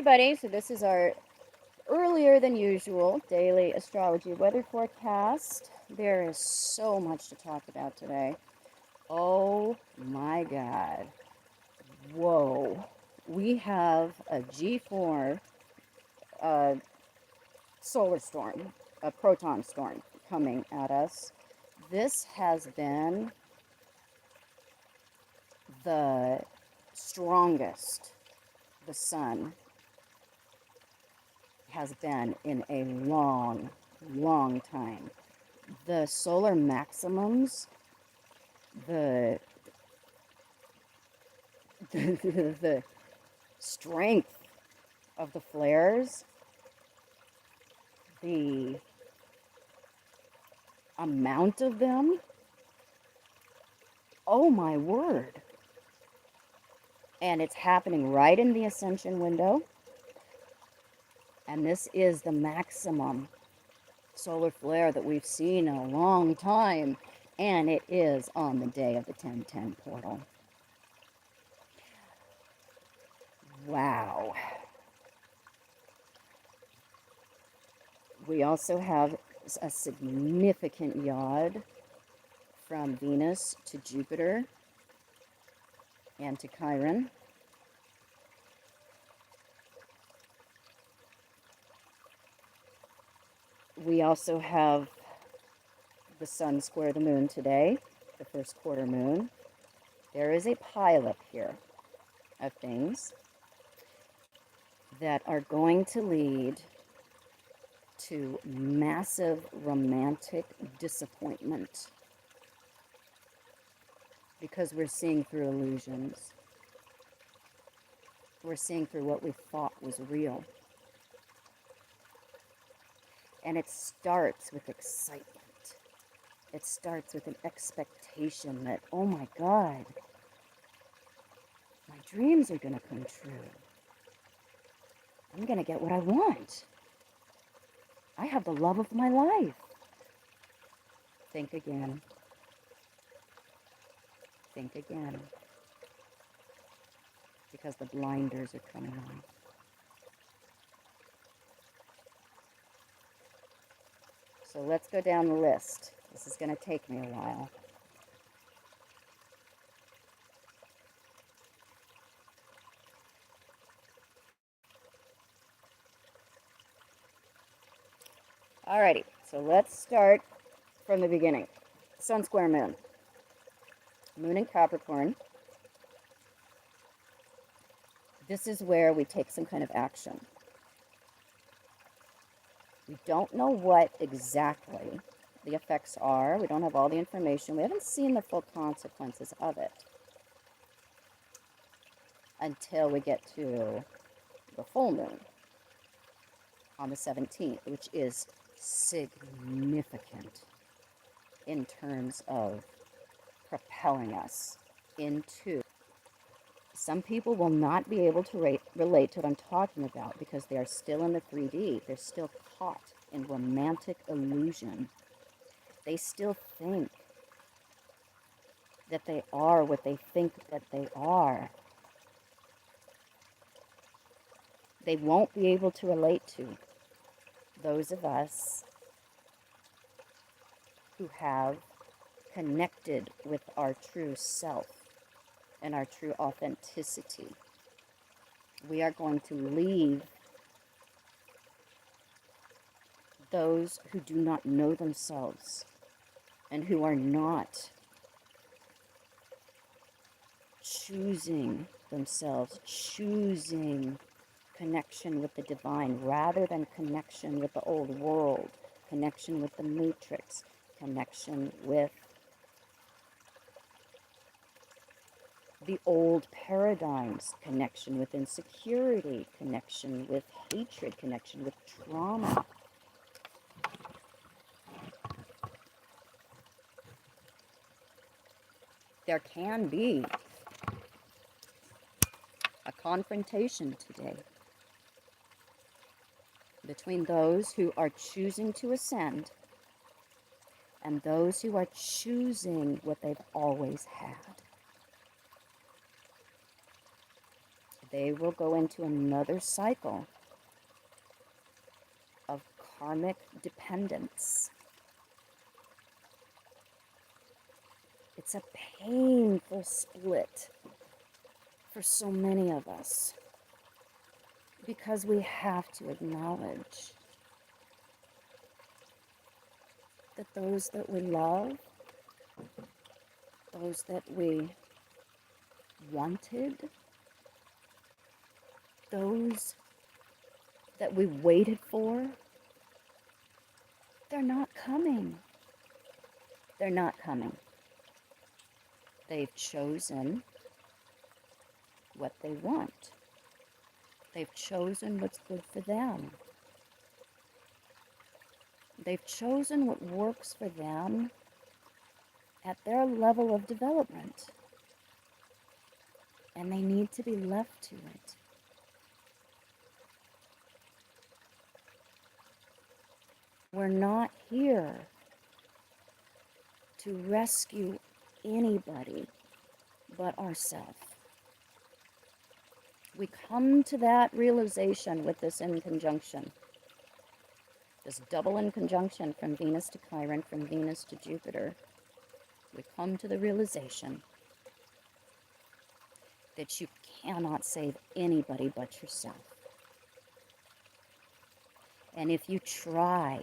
everybody. So this is our earlier than usual daily astrology weather forecast. There is so much to talk about today. Oh my God. Whoa. We have a G4 solar storm, a proton storm coming at us. This has been the strongest the sun has been in a long, long time. The solar maximums, the the strength of the flares, the amount of them, oh my word. And it's happening right in the ascension window. And this is the maximum solar flare that we've seen in a long time. And it is on the day of the 1010 portal. Wow. We also have a significant yod from Venus to Jupiter and to Chiron. We also have the sun square the moon today, the first quarter moon. There is a pileup here of things that are going to lead to massive romantic disappointment because we're seeing through illusions. We're seeing through what we thought was real. And it starts with excitement. It starts with an expectation that, oh my God, my dreams are going to come true. I'm going to get what I want. I have the love of my life. Think again. Think again. Because the blinders are coming on. So let's go down the list. This is going to take me a while. Alrighty, so let's start from the beginning. Sun square moon. Moon in Capricorn. This is where we take some kind of action. We don't know what exactly the effects are. We don't have all the information. We haven't seen the full consequences of it until we get to the full moon on the 17th, which is significant in terms of propelling us into. Some people will not be able to relate to what I'm talking about because they are still in the 3D. They're still caught in romantic illusion. They still think that they are what they think that they are. They won't be able to relate to those of us who have connected with our true self and our true authenticity. We are going to leave those who do not know themselves and who are not choosing themselves, choosing connection with the divine rather than connection with the old world, connection with the matrix, connection with the old paradigms, connection with insecurity, connection with hatred, connection with trauma. There can be a confrontation today between those who are choosing to ascend and those who are choosing what they've always had. they will go into another cycle of karmic dependence. It's a painful split for so many of us, because we have to acknowledge that those that we love, those that we wanted, those that we waited for, they're not coming. They're not coming. They've chosen what they want. They've chosen what's good for them. They've chosen what works for them at their level of development. And they need to be left to it. We're not here to rescue anybody but ourselves. We come to that realization with this in conjunction, this double in conjunction from Venus to Chiron, from Venus to Jupiter. We come to the realization that you cannot save anybody but yourself. And if you try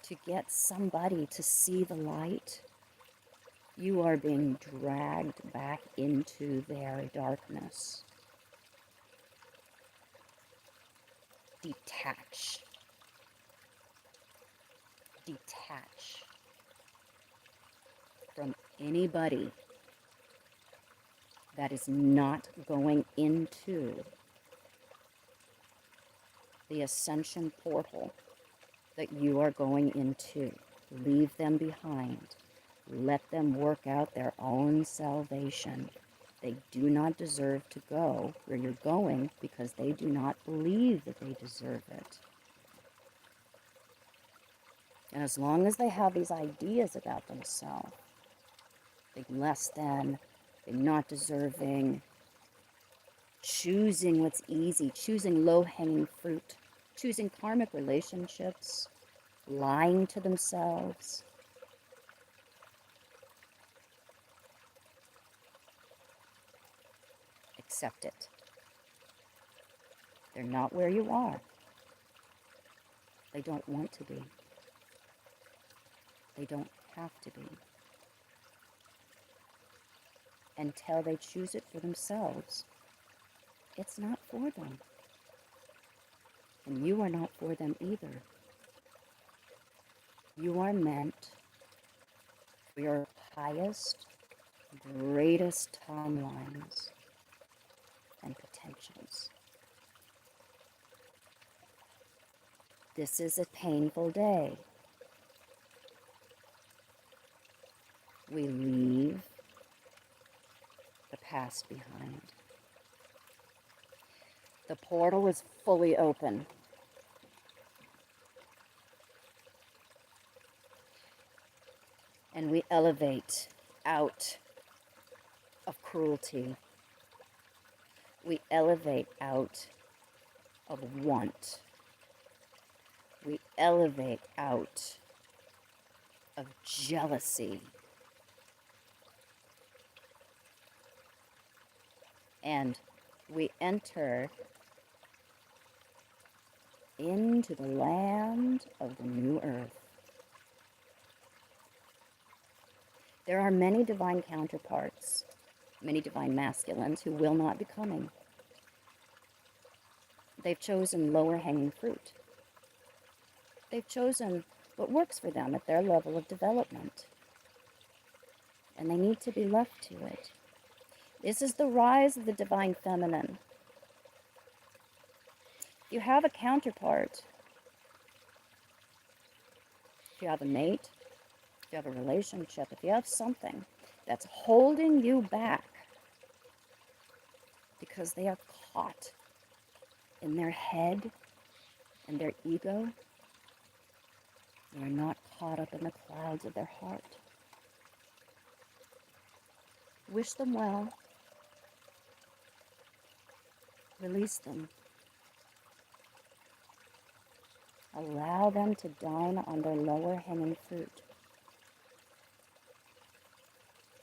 to get somebody to see the light, you are being dragged back into their darkness. Detach. Detach from anybody that is not going into the ascension portal that you are going into. Leave them behind. Let them work out their own salvation. They do not deserve to go where you're going because they do not believe that they deserve it. And as long as they have these ideas about themselves, being less than, being not deserving, choosing what's easy, choosing low-hanging fruit, choosing karmic relationships, lying to themselves, accept it. They're not where you are. They don't want to be. They don't have to be. Until they choose it for themselves, it's not for them. And you are not for them either. You are meant for your highest, greatest timelines and potentials. This is a painful day. We leave the past behind. The portal is fully open. And we elevate out of cruelty. We elevate out of want. We elevate out of jealousy. And we enter into the land of the new earth. There are many divine counterparts, many divine masculines who will not be coming. They've chosen lower hanging fruit. They've chosen what works for them at their level of development. And they need to be left to it. This is the rise of the divine feminine. If you have a counterpart, if you have a mate, if you have a relationship, if you have something that's holding you back because they are caught in their head and their ego, they are not caught up in the clouds of their heart. Wish them well. Release them. Allow them to dine on their lower hanging fruit.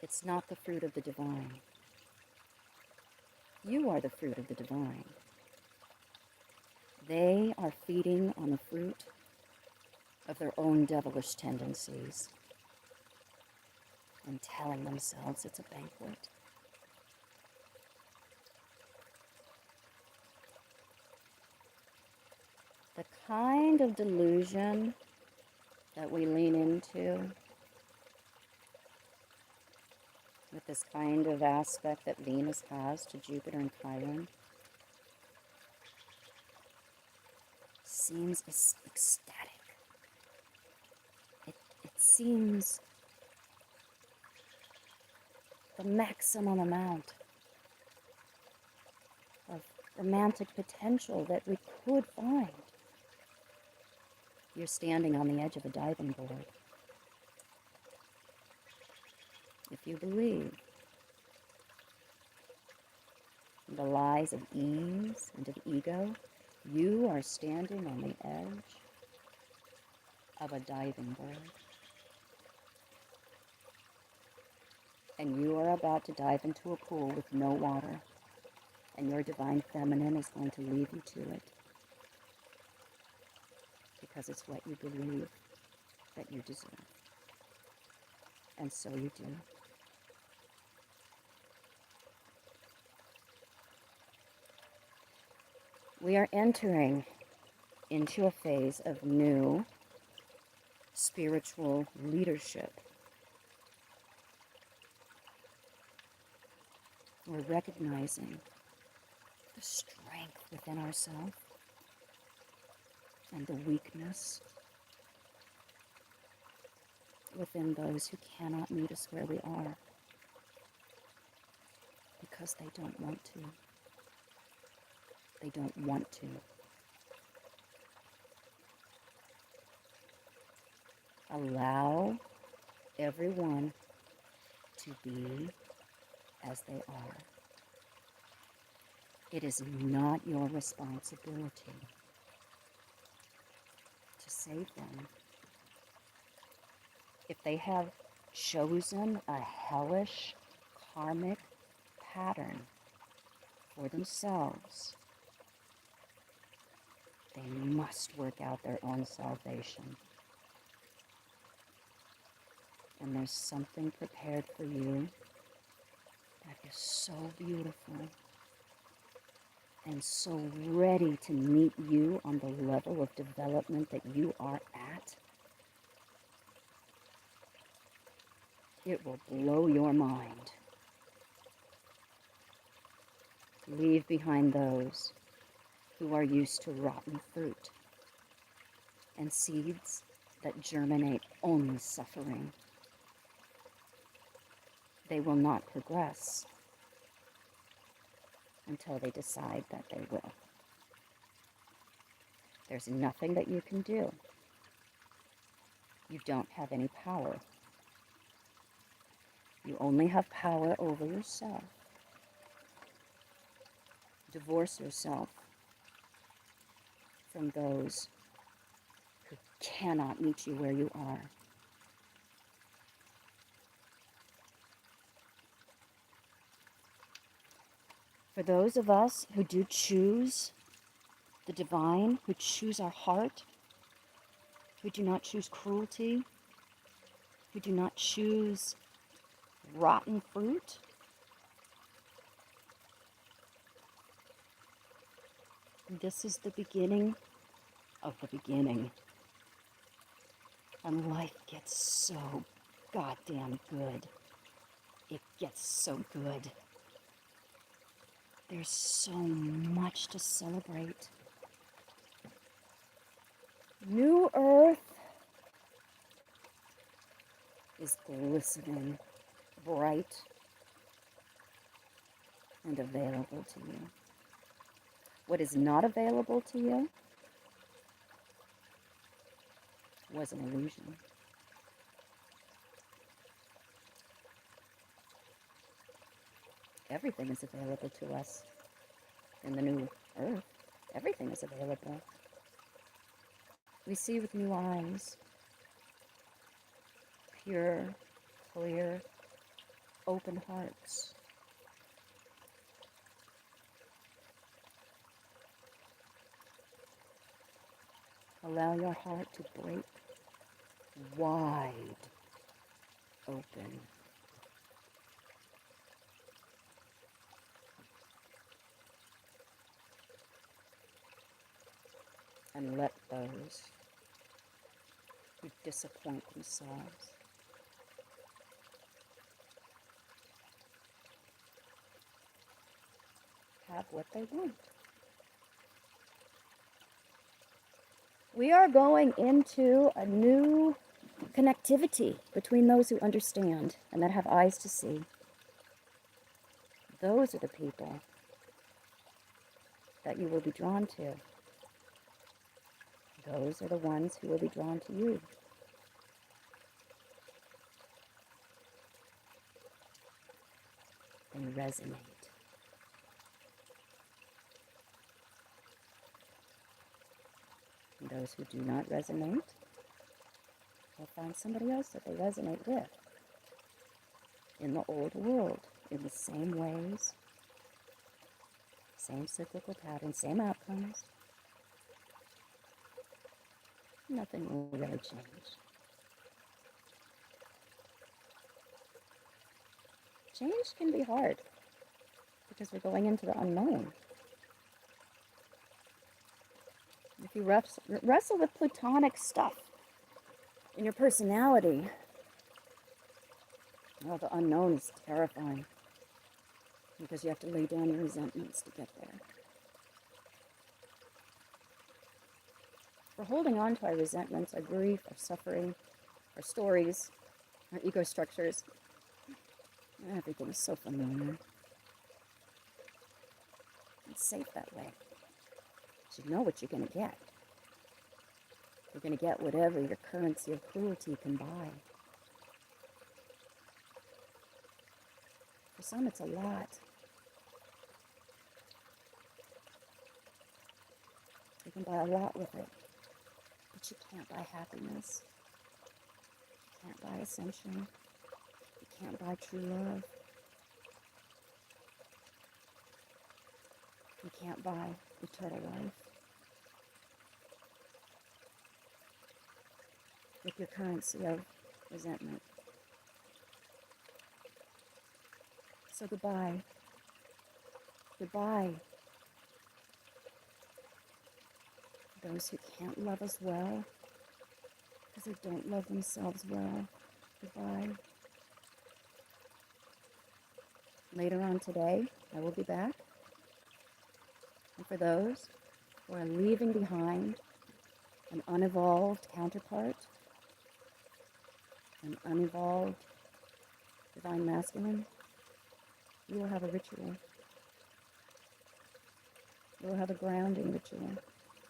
It's not the fruit of the divine. You are the fruit of the divine. They are feeding on the fruit of their own devilish tendencies and telling themselves it's a banquet. The kind of delusion that we lean into with this kind of aspect that Venus has to Jupiter and Chiron seems ecstatic. It seems the maximum amount of romantic potential that we could find. You're standing on the edge of a diving board. If you believe in the lies of ease and of ego, you are standing on the edge of a diving board. And you are about to dive into a pool with no water, and your divine feminine is going to lead you to it because it's what you believe that you deserve. And so you do. We are entering into a phase of new spiritual leadership. We're recognizing the strength within ourselves and the weakness within those who cannot meet us where we are because they don't want to. They don't want to. Allow everyone to be as they are. It is not your responsibility to save them. If they have chosen a hellish karmic pattern for themselves, they must work out their own salvation. And there's something prepared for you that is so beautiful and so ready to meet you on the level of development that you are at. It will blow your mind. Leave behind those who are used to rotten fruit and seeds that germinate only suffering. They will not progress until they decide that they will. There's nothing that you can do. You don't have any power. You only have power over yourself. Divorce yourself from those who cannot meet you where you are. For those of us who do choose the divine, who choose our heart, who do not choose cruelty, who do not choose rotten fruit, this is the beginning of the beginning. And life gets so goddamn good. It gets so good. There's so much to celebrate. New Earth is glistening, bright, and available to you. What is not available to you was an illusion. Everything is available to us in the new earth. Everything is available. We see with new eyes, pure, clear, open hearts. Allow your heart to break wide open. And let those who disappoint themselves have what they want. We are going into a new connectivity between those who understand and that have eyes to see. Those are the people that you will be drawn to. Those are the ones who will be drawn to you. They resonate. And those who do not resonate will find somebody else that they resonate with in the old world, in the same ways, same cyclical patterns, same outcomes. Nothing will really change. Change can be hard because we're going into the unknown. If you wrestle with platonic stuff in your personality, well, the unknown is terrifying because you have to lay down your resentments to get there. We're holding on to our resentments, our grief, our suffering, our stories, our ego structures. Everything is so familiar. It's safe that way. You know what you're going to get. You're going to get whatever your currency of cruelty can buy. For some, it's a lot. You can buy a lot with it, but you can't buy happiness. You can't buy ascension. You can't buy true love. You can't buy eternal life with your currency of resentment. So goodbye. Goodbye. Those who can't love us well because they don't love themselves well. Goodbye. Later on today, I will be back. And for those who are leaving behind an unevolved counterpart, an unevolved divine masculine, you will have a ritual. You will have a grounding ritual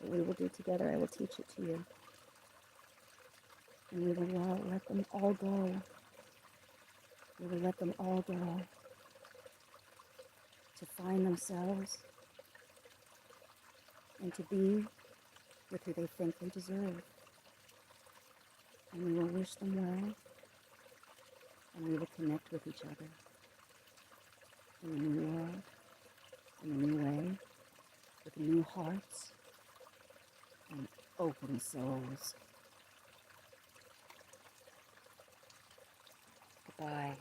that we will do together. I will teach it to you. And we will let them all go. We will let them all go to find themselves and to be with who they think they deserve. And we will wish them well, and we will connect with each other in a new world, in a new way, with new hearts and open souls. Goodbye.